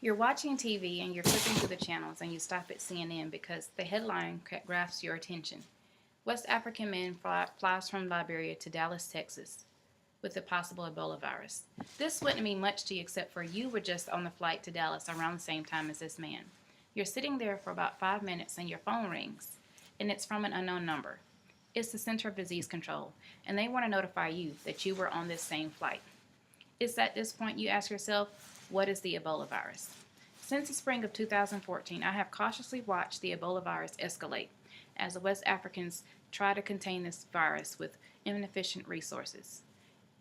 You're watching TV and you're flipping through the channels and you stop at CNN because the headline grabs your attention. West African man flies from Liberia to Dallas, Texas with the possible Ebola virus. This wouldn't mean much to you except for you were just on the flight to Dallas around the same time as this man. You're sitting there for about 5 minutes and your phone rings, and it's from an unknown number. It's the Center of Disease Control, and they want to notify you that you were on this same flight. It's at this point you ask yourself, what is the Ebola virus? Since the spring of 2014, I have cautiously watched the Ebola virus escalate as the West Africans try to contain this virus with inefficient resources.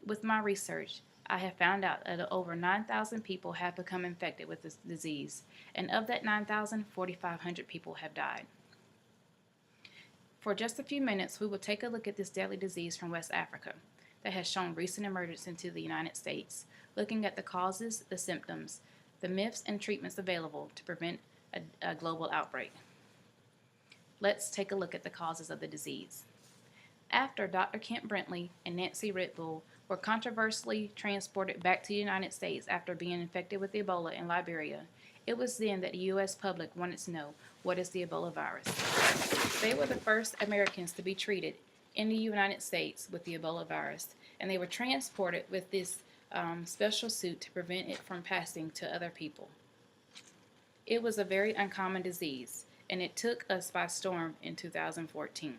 With my research, I have found out that over 9,000 people have become infected with this disease, and of that 9,000, 4,500 people have died. For just a few minutes, we will take a look at this deadly disease from West Africa that has shown recent emergence into the United States, looking at the causes, the symptoms, the myths, and treatments available to prevent a global outbreak. Let's take a look at the causes of the disease. After Dr. Kent Brently and Nancy Ritbull were controversially transported back to the United States after being infected with Ebola in Liberia, it was then that the U.S. public wanted to know, what is the Ebola virus? They were the first Americans to be treated in the United States with the Ebola virus, and they were transported with this special suit to prevent it from passing to other people. It was a very uncommon disease, and it took us by storm in 2014.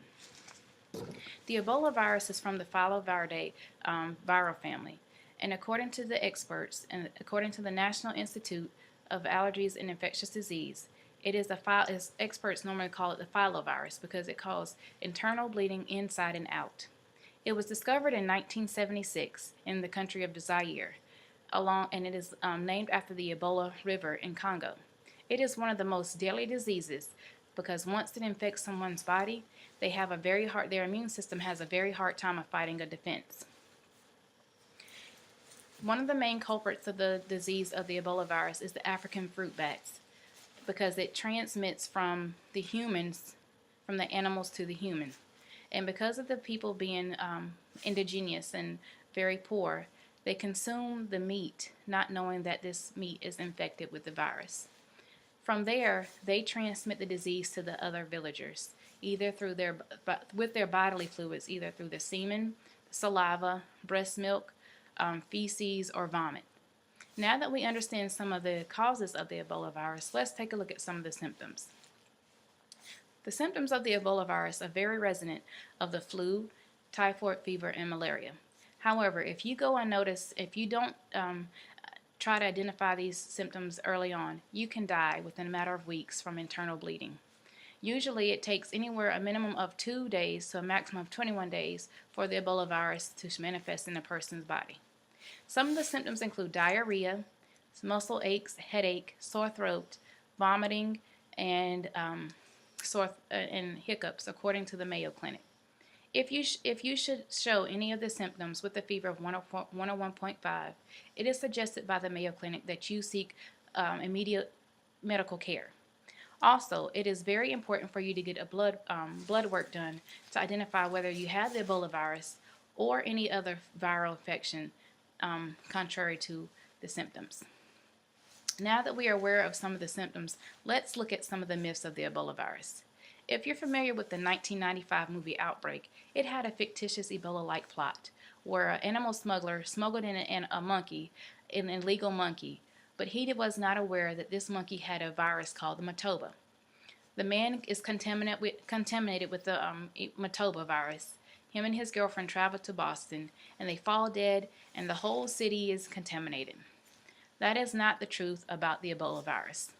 The Ebola virus is from the Filoviridae viral family, and according to the experts, and according to the National Institute of Allergies and Infectious Disease, it is as experts normally call it the filovirus because it causes internal bleeding inside and out. It was discovered in 1976 in the country of Zaire, and it is named after the Ebola River in Congo. It is one of the most deadly diseases because once it infects someone's body, their immune system has a very hard time of fighting a defense. One of the main culprits of the disease of the Ebola virus is the African fruit bats because it transmits from the animals to the human. And because of the people being indigenous and very poor, they consume the meat, not knowing that this meat is infected with the virus. From there, they transmit the disease to the other villagers, either with their bodily fluids, either through the semen, saliva, breast milk, feces, or vomit. Now that we understand some of the causes of the Ebola virus, let's take a look at some of the symptoms. The symptoms of the Ebola virus are very reminiscent of the flu, typhoid fever, and malaria. However, if you go unnoticed, if you don't try to identify these symptoms early on, you can die within a matter of weeks from internal bleeding. Usually it takes anywhere a minimum of 2 days to a maximum of 21 days for the Ebola virus to manifest in a person's body. Some of the symptoms include diarrhea, muscle aches, headache, sore throat, vomiting, and hiccups, according to the Mayo Clinic. If you should show any of the symptoms with a fever of 101.5, it is suggested by the Mayo Clinic that you seek immediate medical care. Also, it is very important for you to get a blood work done to identify whether you have the Ebola virus or any other viral infection contrary to the symptoms. Now that we are aware of some of the symptoms, let's look at some of the myths of the Ebola virus. If you're familiar with the 1995 movie Outbreak, it had a fictitious Ebola-like plot where an animal smuggler smuggled in a monkey, an illegal monkey, but he was not aware that this monkey had a virus called the Matoba. The man is contaminated with the Matoba virus. Him and his girlfriend travel to Boston, and they fall dead, and the whole city is contaminated. That is not the truth about the Ebola virus.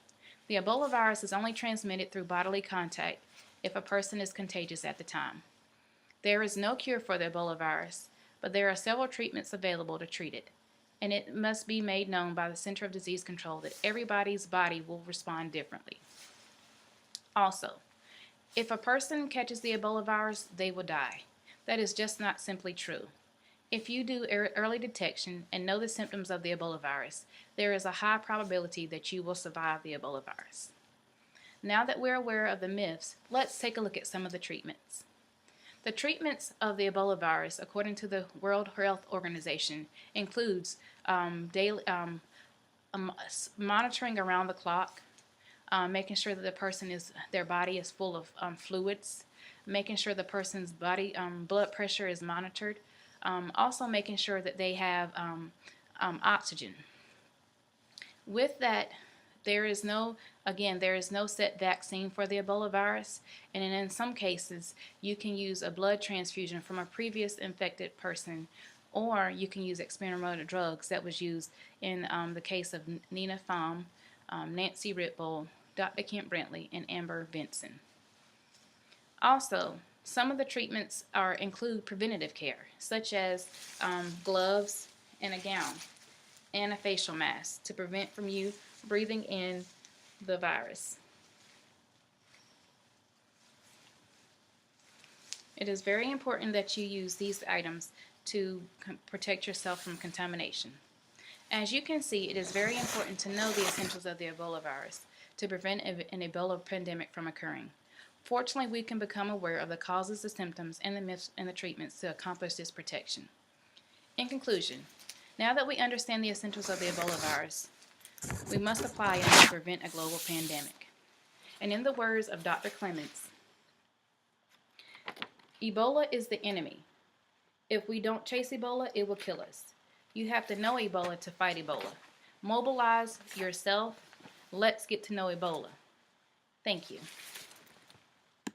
The Ebola virus is only transmitted through bodily contact if a person is contagious at the time. There is no cure for the Ebola virus, but there are several treatments available to treat it, and it must be made known by the Center of Disease Control that everybody's body will respond differently. Also, if a person catches the Ebola virus, they will die. That is just not simply true. If you do early detection and know the symptoms of the Ebola virus, there is a high probability that you will survive the Ebola virus. Now that we're aware of the myths, let's take a look at some of the treatments. The treatments of the Ebola virus, according to the World Health Organization, includes monitoring around the clock, making sure that their body is full of fluids, making sure the person's body blood pressure is monitored, also making sure that they have oxygen. With that, there is no set vaccine for the Ebola virus, and in some cases, you can use a blood transfusion from a previous infected person, or you can use experimental drugs that was used in the case of Nina Pham, Nancy Ritbull, Dr. Kent Brantley, and Amber Vinson. Also, some of the treatments include preventative care, such as gloves and a gown and a facial mask to prevent from you breathing in the virus. It is very important that you use these items to protect yourself from contamination. As you can see, it is very important to know the essentials of the Ebola virus to prevent an Ebola pandemic from occurring. Fortunately, we can become aware of the causes, the symptoms, and the myths and the treatments to accomplish this protection. In conclusion, now that we understand the essentials of the Ebola virus, we must apply and to prevent a global pandemic. And in the words of Dr. Clements, Ebola is the enemy. If we don't chase Ebola, it will kill us. You have to know Ebola to fight Ebola. Mobilize yourself. Let's get to know Ebola. Thank you.